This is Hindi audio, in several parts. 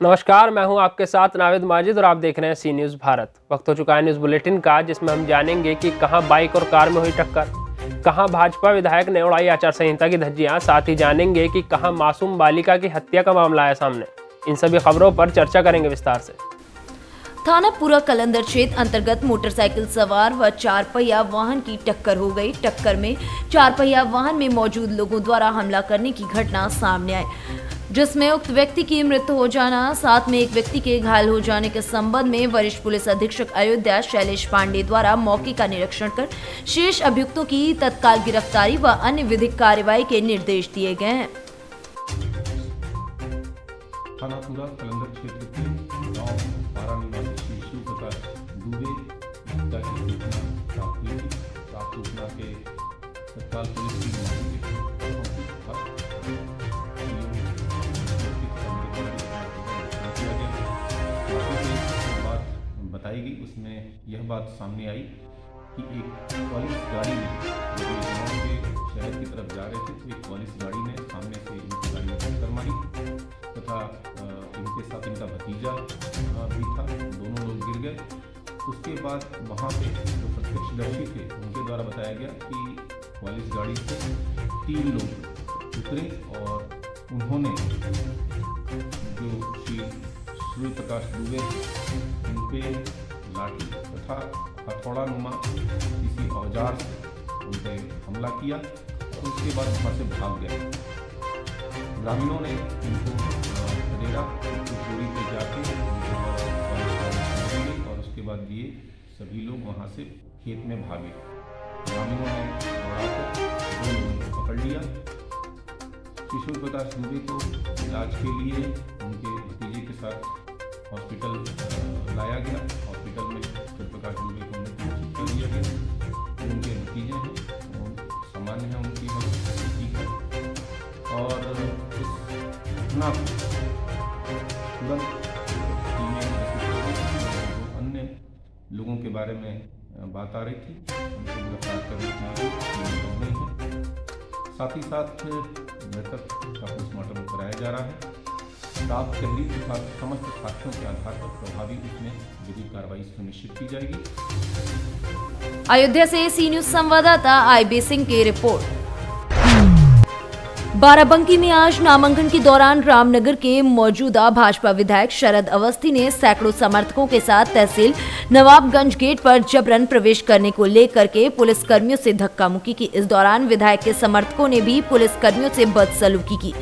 नमस्कार, मैं हूं आपके साथ नाविद माजिद और आप देख रहे हैं सी न्यूज़ भारत। वक्त हो चुका है न्यूज़ बुलेटिन का, जिसमें हम जानेंगे कि कहां बाइक और कार में हुई टक्कर, कहां भाजपा विधायक ने उड़ाई आचार संहिता की धज्जियां, साथ ही जानेंगे कि कहां मासूम बालिका की हत्या का मामला आया सामने। इन सभी खबरों पर चर्चा करेंगे विस्तार से। थाना पूरा कलंदर क्षेत्र अंतर्गत मोटरसाइकिल सवार व 4 पहिया वाहन की टक्कर हो गई। टक्कर में 4 पहिया वाहन में मौजूद लोगों द्वारा हमला करने की घटना सामने आई, जिसमें उक्त व्यक्ति की मृत्यु हो जाना, साथ में एक व्यक्ति के घायल हो जाने के संबंध में वरिष्ठ पुलिस अधीक्षक अयोध्या शैलेश पांडे द्वारा मौके का निरीक्षण कर शेष अभियुक्तों की तत्काल गिरफ्तारी व अन्य विधिक कार्रवाई के निर्देश दिए गए हैं। थाना पूरा कलंदर क्षेत्र के गांव पारा निवासी शिव प्रकाश दुबे हत्या की सूचना प्राप्त हुई थी। प्राप्त सूचना के तत्काल पुलिस की बात बताई गई। उसमें यह बात सामने आई कि एक पुलिस गाड़ी में जो गाँव के शहर की तरफ जा रहे थे, तो एक पुलिस गाड़ी ने सामने से इनकी गाड़ी में टक्कर मारी तथा इनके साथ इनका भतीजा भी था। दोनों लोग गिर गए। उसके बाद वहाँ पे जो प्रत्यक्षदर्शी थे उनके द्वारा बताया गया कि पुलिस गाड़ी से 3 लोग उतरे और उन्होंने जो श्री सूर्य प्रकाश दुबे उन पे लाठी तथा हथौड़ा नुमा किसी औजार से उन पर हमला किया और उसके बाद वहाँ से भाग गए। ग्रामीणों ने इनको खदेड़ा, चोरी पे जाके और उसके बाद ये सभी लोग वहाँ से खेत में भागे। ग्रामीणों ने दौड़ाकर 2 लोगों को पकड़ लिया। शिशु प्रकाश दुबे को इलाज के लिए उनके भतीजे के साथ हॉस्पिटल लाया गया। हॉस्पिटल में शिशु प्रकाश दुबे को घोषित कर दिया गया। उनके भतीजे हैं, सामान्य है, उनकी हालत ठीक है और इस घटना को तुरंत टीमें जो अन्य लोगों के बारे में बात आ रही थी उनको गिरफ्तार करने के लिए टीमें हो गई हैं। साथ ही साथ मृतक का पोस्टमार्टम कराया जा रहा है। प्राप्त तहरीर के साथ समस्त साक्ष्यों के आधार पर प्रभावी उसमें विधिक कार्रवाई सुनिश्चित की जाएगी। अयोध्या से सी न्यूज संवाददाता आईबी सिंह की रिपोर्ट। बाराबंकी में आज नामांकन के दौरान रामनगर के मौजूदा भाजपा विधायक शरद अवस्थी ने सैकड़ों समर्थकों के साथ तहसील नवाबगंज गेट पर जबरन प्रवेश करने को लेकर के पुलिस कर्मियों से धक्का मुक्की की। इस दौरान विधायक के समर्थकों ने भी पुलिस कर्मियों से बदसलूकी की।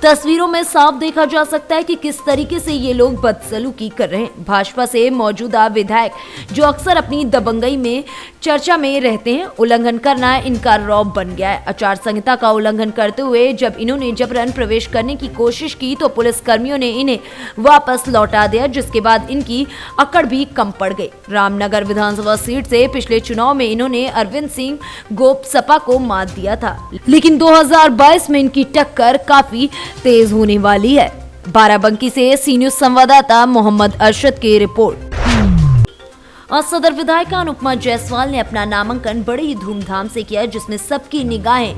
तस्वीरों में साफ देखा जा सकता है कि किस तरीके से ये लोग बदसलूकी कर रहे हैं। भाजपा से मौजूदा विधायक जो अक्सर अपनी दबंगई में चर्चा में रहते हैं, उल्लंघन करना इनका रौब बन गया है। आचार संहिता का उल्लंघन करते हुए जब इन्होंने जबरन प्रवेश करने की कोशिश की तो पुलिस कर्मियों ने इन्हें वापस लौटा दिया, जिसके बाद इनकी अकड़ भी कम पड़ गई। रामनगर विधानसभा सीट से पिछले चुनाव में इन्होंने अरविंद सिंह गोप सपा को मात दिया था, लेकिन 2022 में इनकी टक्कर काफी तेज होने वाली है। बाराबंकी से सी न्यूज संवाददाता मोहम्मद अरशद की रिपोर्ट। आज सदर विधायिका अनुपमा जायसवाल ने अपना नामांकन बड़े ही धूमधाम से किया, जिसमें सबकी निगाहें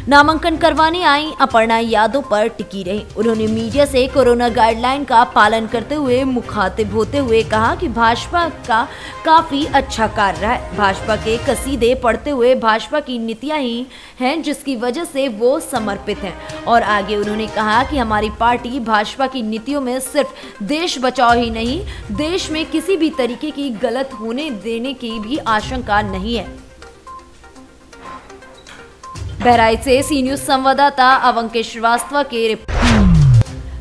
नामांकन करवाने आई अपर्णा यादव पर टिकी रही। उन्होंने मीडिया से कोरोना गाइडलाइन का पालन करते हुए मुखातिब होते हुए कहा कि भाजपा का काफी अच्छा कार्य रहा है। भाजपा के कसीदे पढ़ते हुए भाजपा की नीतियां ही हैं जिसकी वजह से वो समर्पित हैं। और आगे उन्होंने कहा कि हमारी पार्टी भाजपा की नीतियों में सिर्फ देश बचाओ ही नहीं, देश में किसी भी तरीके की गलत होने देने की भी आशंका नहीं है। बहराइच से सी न्यूज संवाददाता अवंकेश श्रीवास्तव के रिपोर्ट।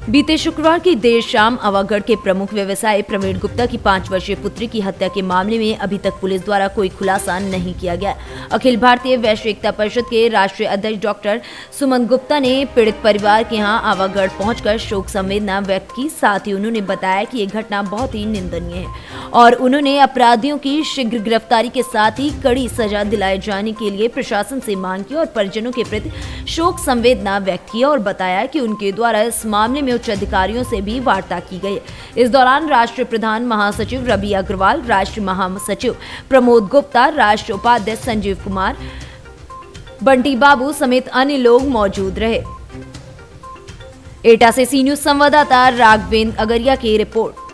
बीते शुक्रवार की देर शाम अवागढ़ के प्रमुख व्यवसायी प्रवीण गुप्ता की 5 वर्षीय पुत्री की हत्या के मामले में अभी तक पुलिस द्वारा कोई खुलासा नहीं किया गया। अखिल भारतीय वैश्य एकता परिषद के राष्ट्रीय अध्यक्ष डॉक्टर सुमन गुप्ता ने पीड़ित परिवार के यहां अवागढ़ पहुंचकर शोक संवेदना व्यक्त की। साथ ही उन्होंने बताया कि ये घटना बहुत ही निंदनीय है और उन्होंने अपराधियों की शीघ्र गिरफ्तारी के साथ ही कड़ी सजा दिलाए जाने के लिए प्रशासन से मांग की और परिजनों के प्रति शोक संवेदना व्यक्त की और बताया कि उनके द्वारा इस मामले में उच्च अधिकारियों से भी वार्ता की गई। इस दौरान राष्ट्रीय प्रधान महासचिव रवि अग्रवाल, राष्ट्रीय महासचिव प्रमोद गुप्ता, राष्ट्रीय उपाध्यक्ष संजीव कुमार, बंटी बाबू समेत अन्य लोग मौजूद रहे। एटा से सी न्यूज संवाददाता राघवेंद्र अगरिया की रिपोर्ट।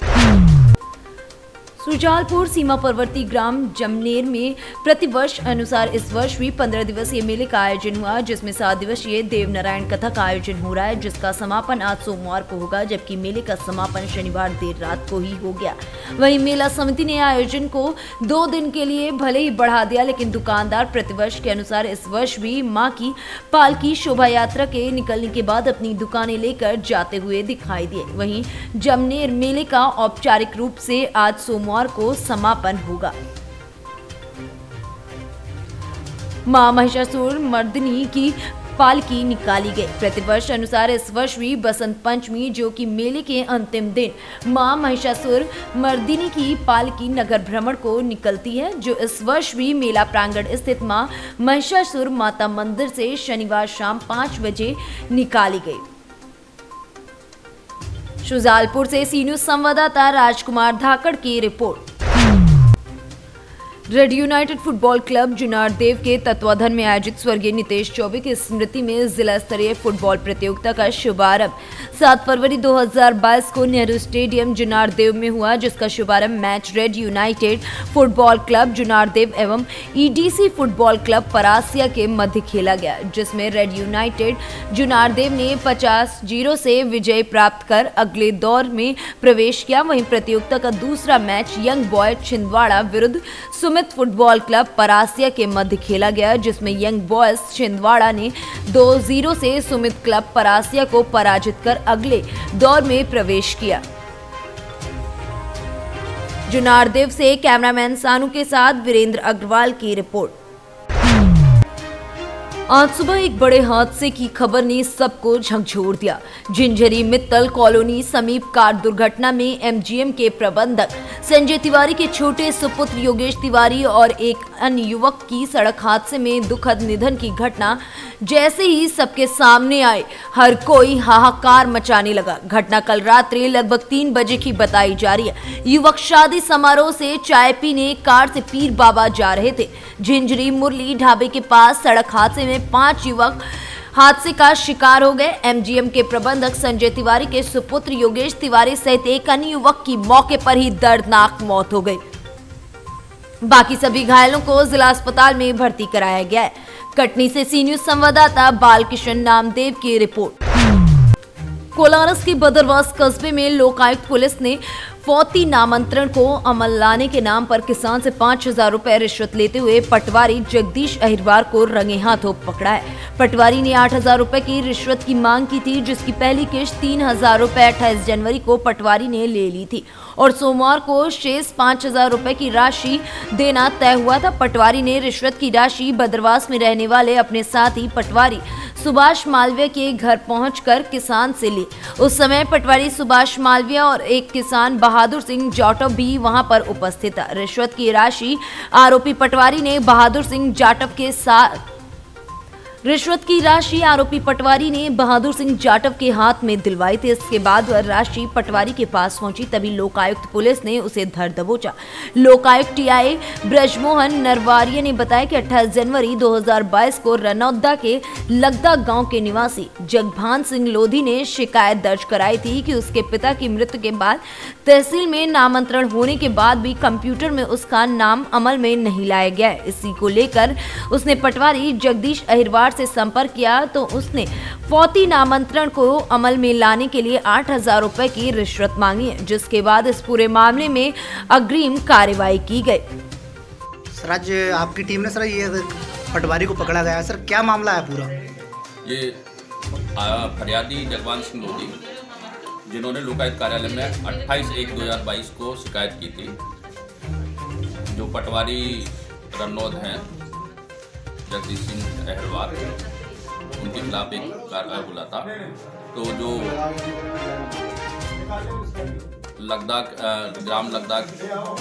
सुजालपुर सीमावर्ती ग्राम जमनेर में प्रतिवर्ष अनुसार इस वर्ष भी 15 दिवसीय मेले का आयोजन हुआ, जिसमें 7 दिवसीय देवनारायण कथा का आयोजन हो रहा है, जिसका समापन आज सोमवार को होगा, जबकि मेले का समापन शनिवार देर रात को ही हो गया। वहीं मेला समिति ने आयोजन को 2 दिन के लिए भले ही बढ़ा दिया, लेकिन दुकानदार प्रतिवर्ष के अनुसार इस वर्ष भी मां की पालकी शोभा यात्रा के निकलने के बाद अपनी दुकानें लेकर जाते हुए दिखाई दिए। वहीं जमनेर मेले का औपचारिक रूप से आज सोमवार को समापन होगा। मां महिषासुर मर्दिनी की पालकी निकाली गई। प्रतिवर्ष अनुसार इस वर्ष भी बसंत पंचमी, जो कि मेले के अंतिम दिन मां महिषासुर मर्दिनी की पालकी नगर भ्रमण को निकलती है, जो इस वर्ष भी मेला प्रांगण स्थित मां महिषासुर माता मंदिर से शनिवार शाम 5 बजे निकाली गई। शुजालपुर से सी न्यूज संवाददाता राजकुमार धाकड़ की report. Red United Football Club Junnardeo के तत्वाधान में आयोजित स्वर्गीय नितेश चौबे की स्मृति में जिला स्तरीय फुटबॉल प्रतियोगिता का शुभारंभ 7 फरवरी 2022 को नेहरू स्टेडियम जुनारदेव में हुआ, जिसका शुभारंभ match Red United Football Club Junnardeo एवं ईडीसी फुटबॉल क्लब परासिया के मध्य खेला गया, जिसमें रेड यूनाइटेड जुनारदेव ने 50-0 से विजय प्राप्त कर अगले दौर में प्रवेश किया। वहीं प्रतियोगिता का दूसरा मैच यंग बॉय छिंदवाड़ा विरुद्ध सुमित फुटबॉल क्लब परासिया के मध्य खेला गया, जिसमें यंग बॉयज छिंदवाड़ा ने 2-0 से सुमित क्लब परासिया को पराजित कर अगले दौर में प्रवेश किया। जुनारदेव से कैमरामैन सानू के साथ वीरेंद्र अग्रवाल की रिपोर्ट। आज सुबह एक बड़े हादसे की खबर ने सबको झकझोर दिया। झिंझरी मित्तल कॉलोनी समीप कार दुर्घटना में एमजीएम के प्रबंधक संजय तिवारी के छोटे सुपुत्र योगेश तिवारी और एक अन्य युवक की सड़क हादसे में दुखद निधन की घटना जैसे ही सबके सामने आए, हर कोई हाहाकार मचाने लगा। घटना कल रात्रि लगभग 3 बजे की बताई जा रही है। युवक शादी समारोह से चाय पीने कार से पीर बाबा जा रहे थे। झिंझरी मुरली ढाबे के पास सड़क हादसे में 5 युवक हादसे का शिकार हो गए। एमजीएम के प्रबंधक संजय तिवारी के सुपुत्र योगेश तिवारी सहित एक अन्य युवक की मौके पर ही दर्दनाक मौत हो गई। बाकी सभी घायलों को जिला अस्पताल में भर्ती कराया गया है। कटनी से सी न्यूज संवाददाता बालकिशन नामदेव की रिपोर्ट। कोलारस के बदरवास कस्बे में लोकायुक्त पुलिस ने फौती नामांतरण को अमल लाने के नाम पर किसान से 5,000 रुपए रिश्वत लेते हुए पटवारी जगदीश अहिरवार को रंगे हाथों पकड़ा है। पटवारी ने 8,000 रुपए की रिश्वत की मांग की थी, जिसकी पहली किश्त 3,000 रुपए 28 जनवरी को पटवारी ने ले ली थी और सोमवार को शेष 5,000 रुपए की राशि देना तय हुआ था। पटवारी ने रिश्वत की राशि बदरवास में रहने वाले अपने साथी पटवारी सुभाष मालवीय के घर पहुंचकर किसान से ली। उस समय पटवारी सुभाष मालवीय और एक किसान बहादुर सिंह जाटव भी वहां पर उपस्थित था। रिश्वत की राशि आरोपी पटवारी ने बहादुर सिंह जाटव के हाथ में दिलवाई थी। इसके बाद वह राशि पटवारी के पास पहुंची, तभी लोकायुक्त पुलिस ने उसे धर दबोचा। लोकायुक्त टीआई ब्रजमोहन नरवारिया ने बताया कि 28 जनवरी 2022 को रनौदा के लगदा गांव के निवासी जगभान सिंह लोधी ने शिकायत दर्ज कराई थी कि उसके पिता की मृत्यु के बाद तहसील में नामांतरण होने के बाद भी कंप्यूटर में उसका नाम अमल में नहीं लाया गया है। इसी को लेकर उसने पटवारी जगदीश अहिरवार से संपर्क किया तो उसने फौती नामांतरण को अमल में लाने के लिए 8,000 रुपए की रिश्वत मांगी है, जिसके बाद इस पूरे मामले में अग्रिम कार्रवाई की गई। सर आज आपकी टीम ने सर ये पटवारी को पकड़ा गया है, सर क्या मामला है पूरा? ये फरियादी जगवान सिंह लोधी जिन्होंने लोकायुक्त कार्यालय में 28/1/2022 को शिकायत की थी, जो पटवारी रनौद हैं जगदीश सिंह अहिरवार, उनके खिलाफ एक कार्रवाई हुआ था। तो जो ग्राम लगदा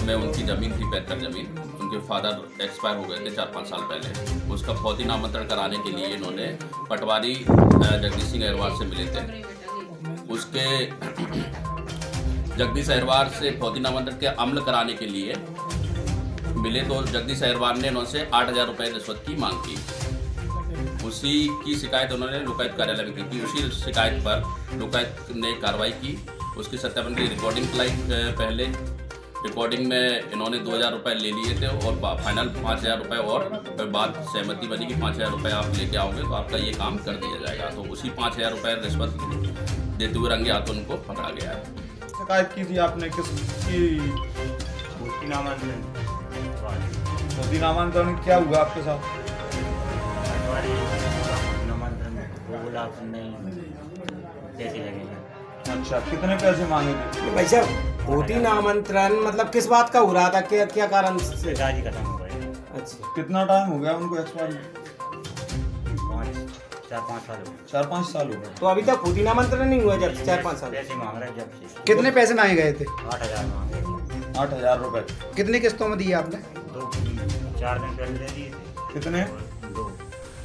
में उनकी ज़मीन थी, 75 ज़मीन, उनके फादर एक्सपायर हो गए थे 4-5 साल पहले। उसका फौती नामांतरण कराने के लिए इन्होंने पटवारी जगदीश सिंह अहिरवार से मिले थे। उसके जगदीश अहिरवार से फौती नामांतरण के अमल कराने के लिए मिले तो जगदीश अहिरवार ने उनसे 8,000 रुपये रिश्वत की मांग की। उसी की शिकायत उन्होंने लोकायुक्त कार्यालय में की थी। उसी शिकायत पर लोकायुक्त ने कार्रवाई की। उसकी सत्यापन की रिकॉर्डिंग लाई पहले। रिकॉर्डिंग में इन्होंने 2000 रुपये ले लिए थे और फाइनल 5000 रुपये और बात सहमति बनी कि 5000 रुपये आप लेके आओगे तो आपका ये काम कर दिया जाएगा। तो उसी 5000 रुपये रिश्वत देते हुए रंगे हाथों उनको पकड़ा गया है। शिकायत की थी आपने किसकी? मोदी नामांतरण क्या हुआ आपके साथ? अच्छा, कितने पैसे मांगे थे? भाई साहब मोदी नामांतरण मतलब किस बात का हो रहा था? क्या क्या कारण से? खत्म हो गई। अच्छा, कितना टाइम हो गया उनको एक्सपायर? 4-5 साल हो गए। 4-5 साल हो गए। तो अभी तक मोदी नामांतरण नहीं हुआ जब 4-5 साल? पैसे मांग रहे हैं जब से। कितने पैसे मांगे गए थे? 8,000 मांगे। 8,000 रुपये। कितनी किस्तों में दिए आपने? 4 दिन पहले दे दिए थे। कितने? 2।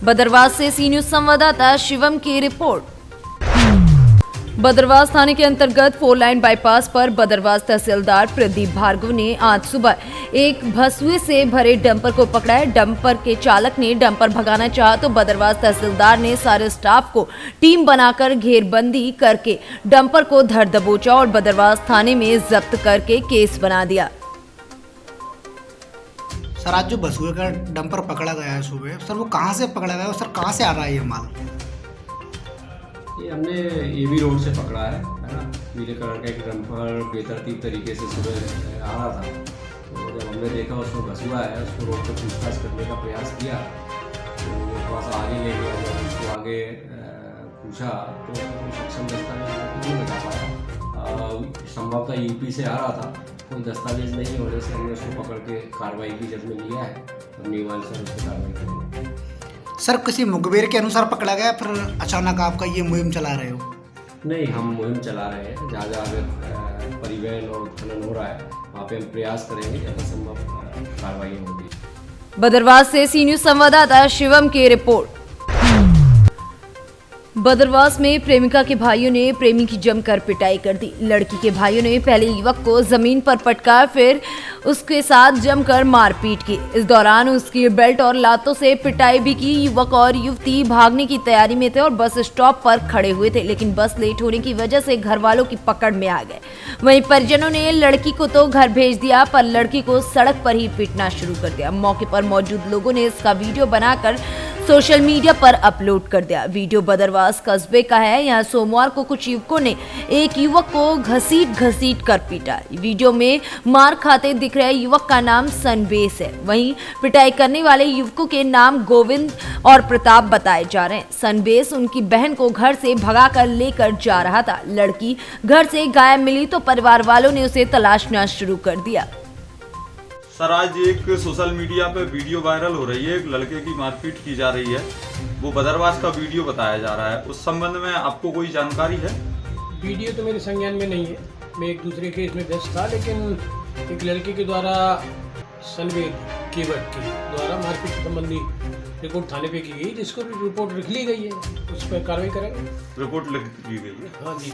बदरवास से सी न्यूज संवाददाता शिवम की रिपोर्ट। बदरवास थाने के अंतर्गत 4 लाइन बाईपास पर बदरवास तहसीलदार प्रदीप भार्गव ने आज सुबह एक भसुए से भरे डंपर को पकड़ा है। डंपर के चालक ने डंपर भगाना चाहा तो बदरवास तहसीलदार ने सारे स्टाफ को टीम बनाकर घेरबंदी करके डंपर को धर दबोचा और बदरवास थाने में जब्त करके केस बना दिया। सर आज जो बसुए का डंपर पकड़ा गया है सुबह, सर वो कहाँ से पकड़ा गया और सर कहाँ से आ रहा है ये माल? ये हमने एबी रोड से पकड़ा है ना। नीले कलर का एक डंपर बेतरतीब तरीके से सुबह आ रहा था। तो जब हमने देखा उसमें भसुआ है, उसको रोड पर पूछताछ करने का प्रयास किया तो वो थोड़ा सा आगे ले गया। जब उसको आगे पूछा तो उसको सक्षम दस्तावेज नहीं बता पाया। संभवतः यूपी से आ रहा था, कोई दस्तावेज नहीं होने से हमने उसको पकड़ के कार्रवाई की। जब में लिया है और नियमानुसार उस पर कार्रवाई करेंगे। सर किसी मुखबिर के अनुसार पकड़ा गया फिर अचानक आपका ये मुहिम चला रहे हो? नहीं, हम मुहिम चला रहे हैं। जहाँ जहाँ अगर परिवहन और उत्खनन हो रहा है वहाँ पे हम प्रयास करेंगे, यथासंभव कार्रवाई होगी। बदरवास से सी न्यूज संवाददाता शिवम की रिपोर्ट। बदरवास में प्रेमिका के भाइयों ने प्रेमी की जमकर पिटाई कर दी। लड़की के भाइयों ने पहले युवक को जमीन पर पटका, फिर उसके साथ जमकर मारपीट की। इस दौरान उसकी बेल्ट और लातों से पिटाई भी की। युवक और युवती भागने की तैयारी में थे और बस स्टॉप पर खड़े हुए थे, लेकिन बस लेट होने की वजह से घर वालों की पकड़ में आ गए। वहीं परिजनों ने लड़की को तो घर भेज दिया पर लड़की को सड़क पर ही पीटना शुरू कर दिया। मौके पर मौजूद लोगों ने इसका वीडियो बनाकर सोशल मीडिया पर अपलोड कर दिया। वीडियो बदरवास कस्बे का है। यहाँ सोमवार को कुछ युवकों ने एक युवक को घसीट कर पीटा। वीडियो में मार खाते दिख रहे युवक का नाम सनबेस है। वहीं पिटाई करने वाले युवकों के नाम गोविंद और प्रताप बताए जा रहे हैं। सनबेस उनकी बहन को घर से भगाकर लेकर जा रहा था। लड़की घर से गायब मिली तो परिवार वालों ने उसे तलाशना शुरू कर दिया। सर आज एक सोशल मीडिया पे वीडियो वायरल हो रही है, एक लड़के की मारपीट की जा रही है। वो बदरवास का वीडियो बताया जा रहा है। उस संबंध में आपको कोई जानकारी है? वीडियो तो मेरे संज्ञान में नहीं है। मैं एक दूसरे केस में व्यस्त था, लेकिन एक लड़के के द्वारा सनवेद केवट के द्वारा मारपीट संबंधी रिपोर्ट थाने पे की गई, जिसको रिपोर्ट लिख ली गई है, उस पर कार्रवाई करेंगे। रिपोर्ट लिख ली गई है? हाँ जी।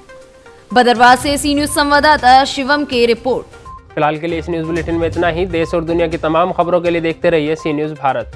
बदरवास से सी न्यूज संवाददाता शिवम की रिपोर्ट। फिलहाल के लिए इस न्यूज़ बुलेटिन में इतना ही। देश और दुनिया की तमाम खबरों के लिए देखते रहिए सी न्यूज़ भारत।